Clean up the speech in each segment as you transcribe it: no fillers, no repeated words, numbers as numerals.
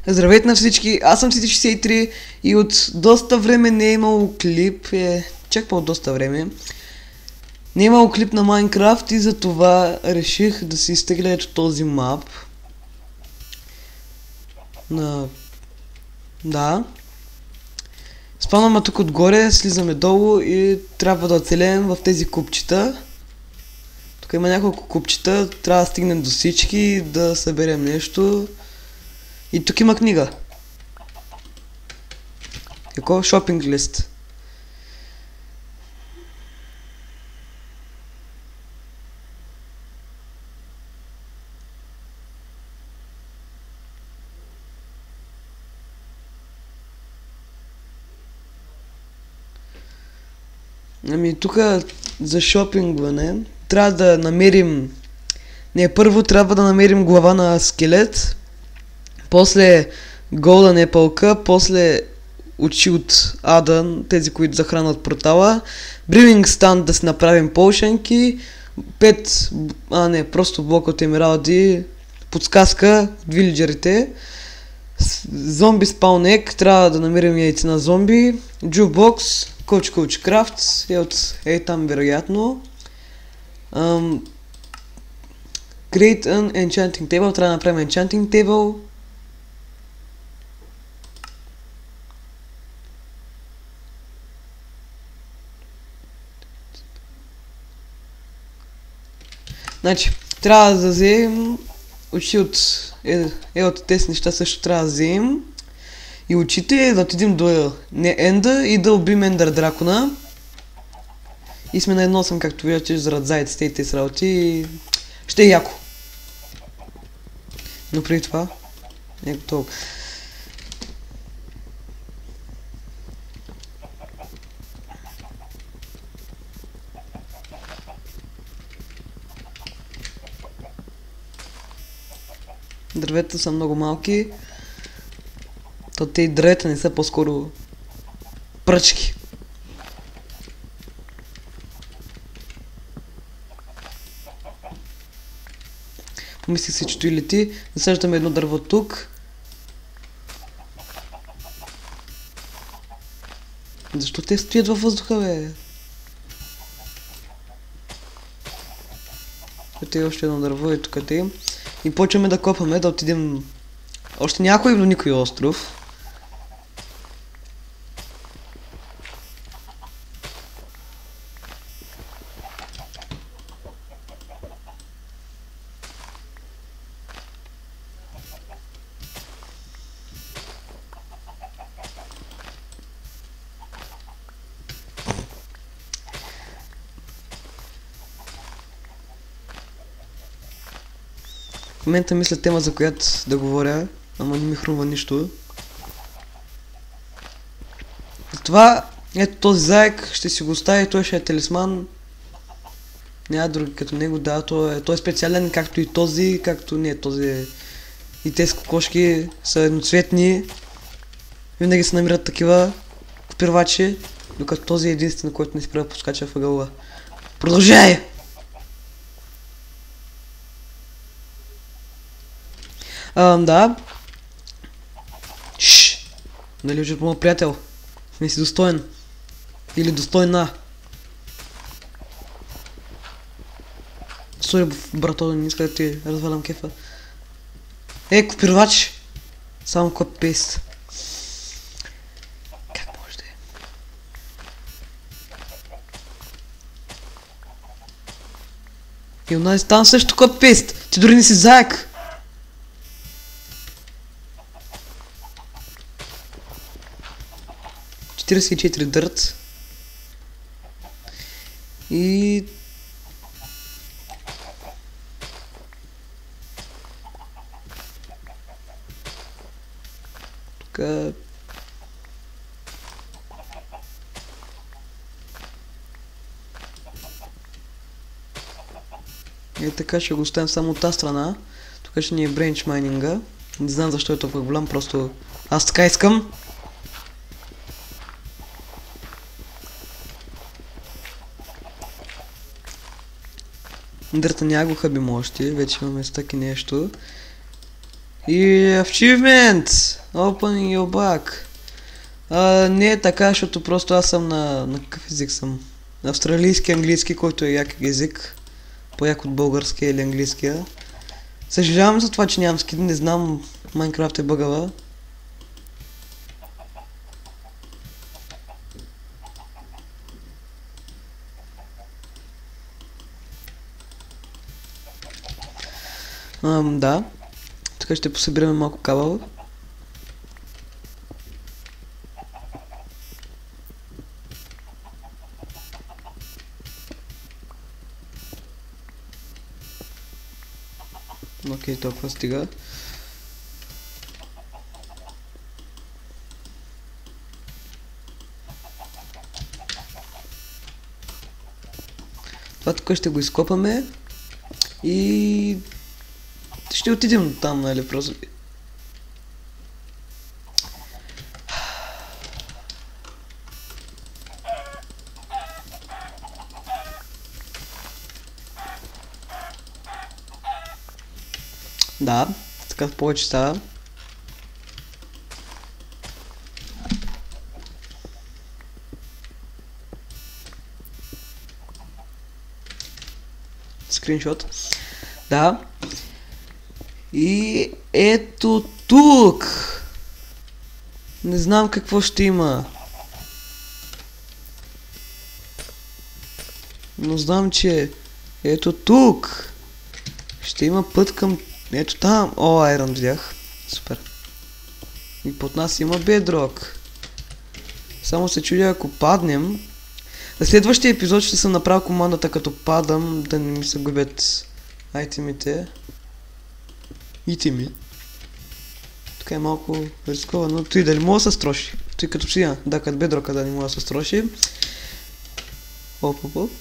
Здравейте на всички, аз съм City63 и от доста време не е имало клип, чак по доста време. Не е имало клип на Майнкрафт и затова реших да си изтегля ето този мап. Да. Спаваме тук отгоре, слизаме долу и трябва да оцелеем в тези купчета. Тук има няколко купчета, трябва да стигнем до всички, да съберем нещо. И тук има книга. Какво? Шопинг лист. Ами тук за шопингване трябва да намерим... първо трябва да намерим глава на скелет. После голден епълка, после очи от ада, тези, които захранват портала. Бривинг станд да си направим полшенки. 5, просто блок от емералди. Подсказка от вилиджерите. Зомби спаунек, трябва да намерим яйци на зомби. Джубокс, коуч крафт, там вероятно. Create an enchanting table, трябва да направим enchanting table. Значи, трябва да вземем очи от... от тези неща също трябва да вземем. И очите да отидем до Енда и да убим Ендър дракона. И сме на 1-8, както виждате, заради зайците и тези работи. Ще е яко. Но преди това... не е готово. Дървета са много малки. То те и дървета не са, по-скоро пръчки. Помислих си, че той лети. Засаждаме едно дърво тук. Защо те стоят във въздуха, бе? Ето е още едно дърво и тук те. И почваме да копаме, да отидем още някой или никой остров. В момента мисля тема, за която да говоря, ама не ми хрумва нищо. Затова, ето този заек, ще си го оставя, той ще е талисман. Няма други като него, да, той е специален, както и този, както не, този и тези кокошки са едноцветни. Винаги се намират такива копирвачи, докато този е единствен, който не спира да поскача въгъла. Продължай! Да. Шшш. Нали уже моят приятел? Не си достоен. Или достойна. Сори, брато, не иска да ти развалям кефа. Копирвач. Само копи-пейст. Как може да е? И у нас там също копи-пейст. Ти дори не си заек. 44 дърт. И... тука... така ще го оставим само от тази страна. Тук ще ни е бренч майнинга. Не знам защо е толкова голям, просто аз така искам. Дърта няма го хабим още, вече имаме стък и нещо. И achievement! Opening your back. Не е така, защото просто аз съм на какъв език съм? Австралийски, английски, който е як език. По-як от българския или английския. Съжалявам за това, че нямам скин, не знам, Майнкрафт е бъгава. Да. Така ще посъбираме малко кабел. Окей, толкова стига. Това тук ще го изкопаме и ще отидем там, нали, просто. Да, така повече става. Скриншот. Да. И ето тук. Не знам какво ще има. Но знам, че ето тук ще има път към... Ето там. О, айрон видях. Супер. И под нас има бедрок. Само се чудя, ако паднем... На следващия епизод ще съм направил командата, като падам, да не ми се губят айтемите. Итеми. Тук е малко рисковано, но той дали мога да се строши. Той като обсидиан. Да, като бедрока да не мога да се строши. Оп, оп, оп.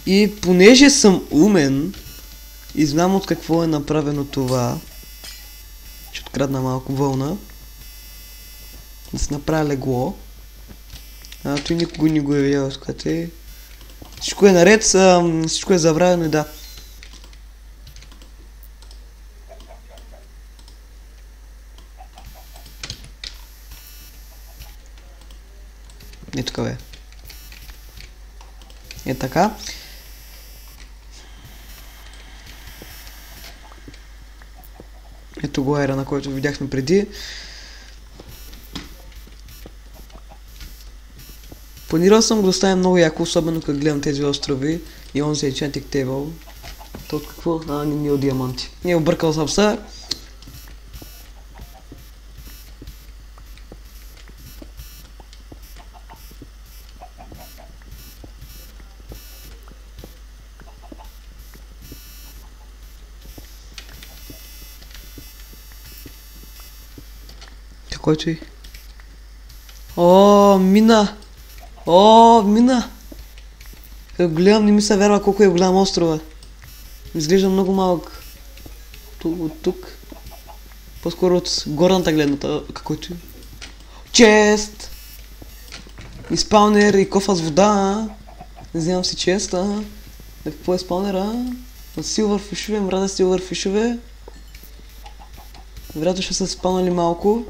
И понеже съм умен и знам от какво е направено това, ще открадна малко вълна, да се направя легло. Той никога не го е видял, скате. Всичко е наред, всичко е забравено и да. И тук бе. Е така. Ето го айра, на който видяхме преди. Планирал съм го да стане много яко, особено като гледам тези острови и онзи Enchanting Table. То от какво? Не от диаманти. Не объркал съм се. Който и... О, мина! О, мина! Като гледам, не ми се вярва колко е голям острова. Изглежда много малък. От тук. По-скоро от горната гледната, каквото е. Чест! И спаунер, и кофа с вода. Не знам си чест, какво е спаунера? От силвър фишове, мрада силвър фишове. Вероятно ще са спаунали малко.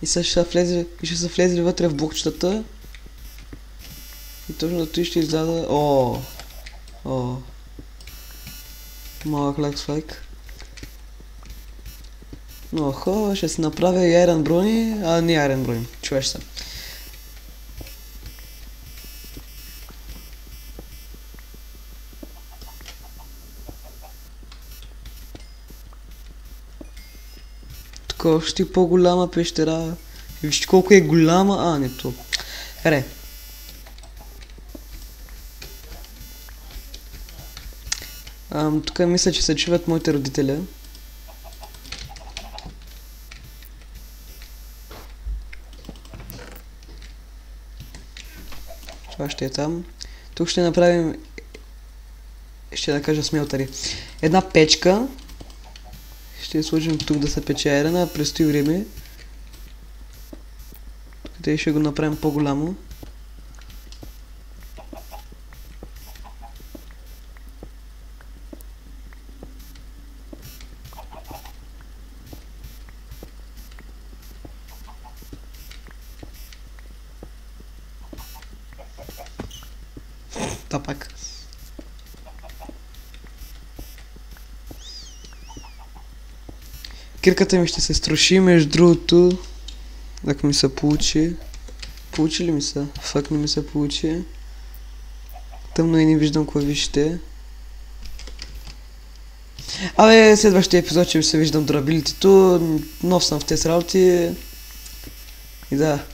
И ще са влезли вътре в блокчетата. И точно да той ще изляза... О. Малък лаксфлайк. Охо, ще се направя и айрон брони. Не айрон брони, чуваш се. Тук още по-голяма пещера. И вижте колко е голяма. Не то. Харе. Тук мисля, че се чуват моите родители. Това ще е там. Тук ще направим... Ще да кажа смелтари. Една печка. Ще я сложим тук да се пече айрена. Престои време. Тук ще го направим по-голямо. това пак. Кирката ми ще се струши, между другото, ако ми се получи. Получи ли ми се? Фак не ми се получи. Тъмно и не виждам клавишите. Абе, следващия епизод ще се виждам драбилитето. Нов съм в тези работи. И да.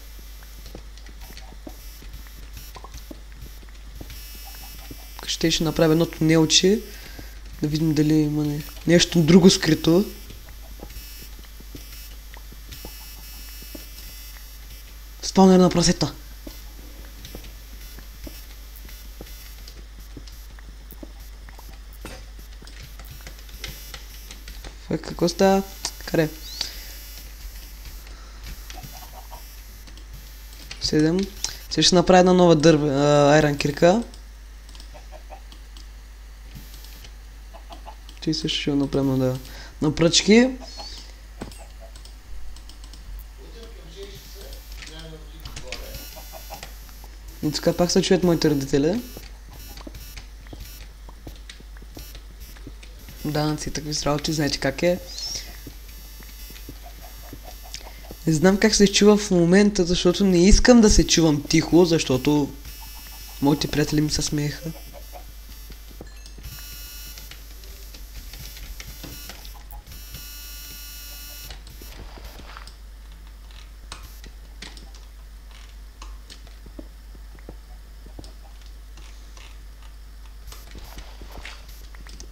Ще направя едно тунелче. Да видим дали има нещо друго скрито. Спаунер на прасета. Какво става? Къде? 7. Сега ще направя една нова айран кирка. Ти също ще направим на пръчки. И така пак се чуят моите родители. Данъци и такви работи, знаете как е. Не знам как се чува в момента, защото не искам да се чувам тихо, защото моите приятели ми се смееха.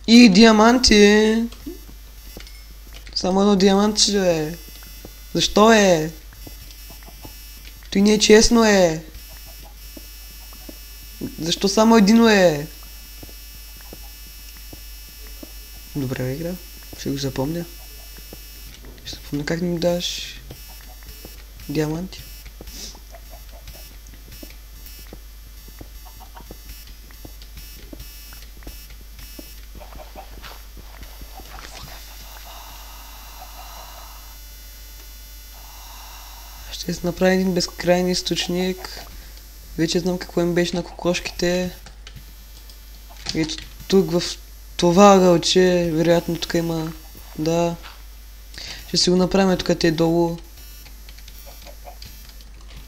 И диаманти! Само едно диамантче е. Защо е? Той не е честно е. Защо само едино е? Добре игра. Ще го запомня. Ще запомня как ми даш диаманти. Ще се направи един безкрайен източник. Вече знам какво им беше на кокошките. Ето тук в това ъгълче, вероятно тук има... Да. Ще си го направим тук те долу.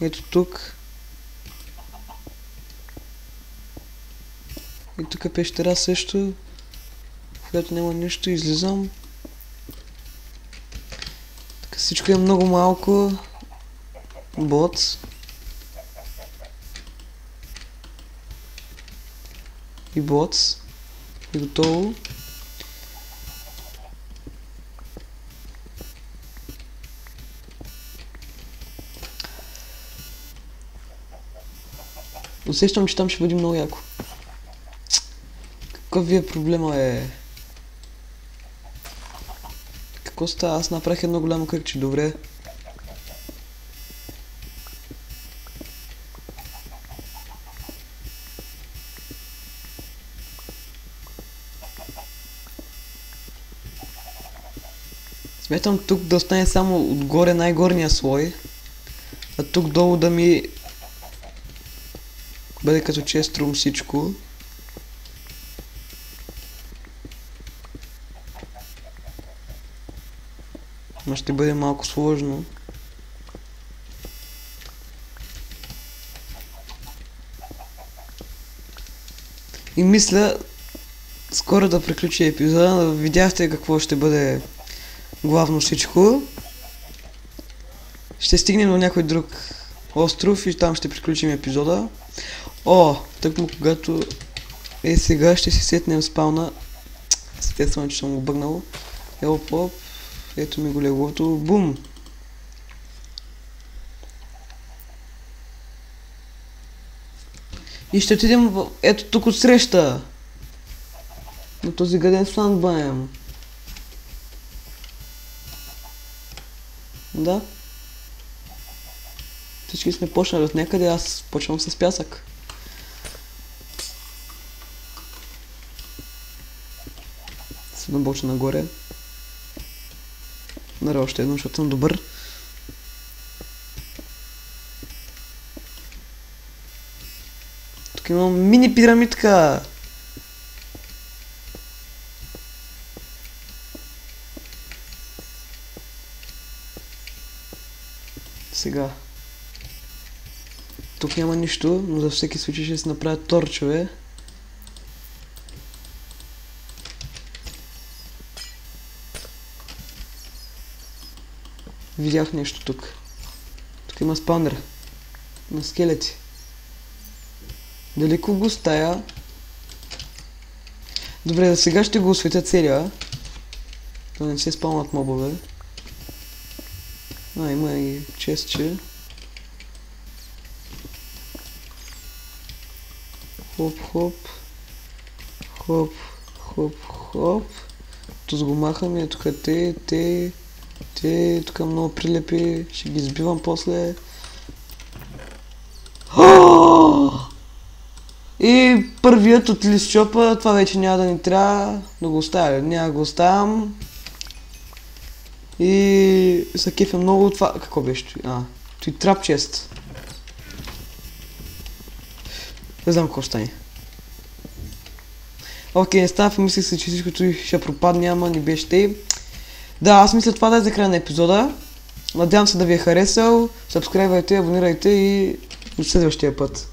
Ето тук. И тук е пещера също, в която няма нищо, излизам. Така всичко е много малко. Бот. И бот. И готово. Усещам, че там ще бъде много яко. Какъв ви е проблема, е? Какво става? Аз направих едно голямо кръгче, добре. Сметам тук да остане само отгоре най-горния слой, а тук долу да ми бъде като че е струм всичко. Но ще бъде малко сложно. И мисля скоро да приключи епизода. Видяхте какво ще бъде главно всичко. Ще стигнем до някой друг остров и там ще приключим епизода. О, тъкмо когато е сега ще си сетнем спауна. Естествено, че съм го бъгнал. Ело-поп. Ето ми го леглото. Бум! И ще отидем ето тук отсреща. На този гаден сандбайм. Да. Всички сме почнали от някъде, аз почвам с пясък. Се набоча нагоре. Нара още едно, защото съм добър. Тук имам мини пирамидка. Сега. Тук няма нищо, но за всеки случай ще си направя торчове. Видях нещо тук. Тук има спаунер на скелети. Далеко го стая. Добре, за сега ще го осветя целия. Да не се спаунат мобове. Има и честче. Хоп, хоп. Хоп, хоп, хоп. Тук го махаме, тук те, тук много прилепи. Ще ги избивам после. И първият от листчопа, това вече няма да ни трябва да го оставя. Няма да го оставям. И се кефя много от това. Какво беше? Той трап чест. Не знам какво ще стане. Окей, не става, мислих се, че всичкото ще пропадне, ама не беше тъй. Да, аз мисля това да е за края на епизода. Надявам се да ви е харесал. Сабскрайбвайте, абонирайте и до следващия път.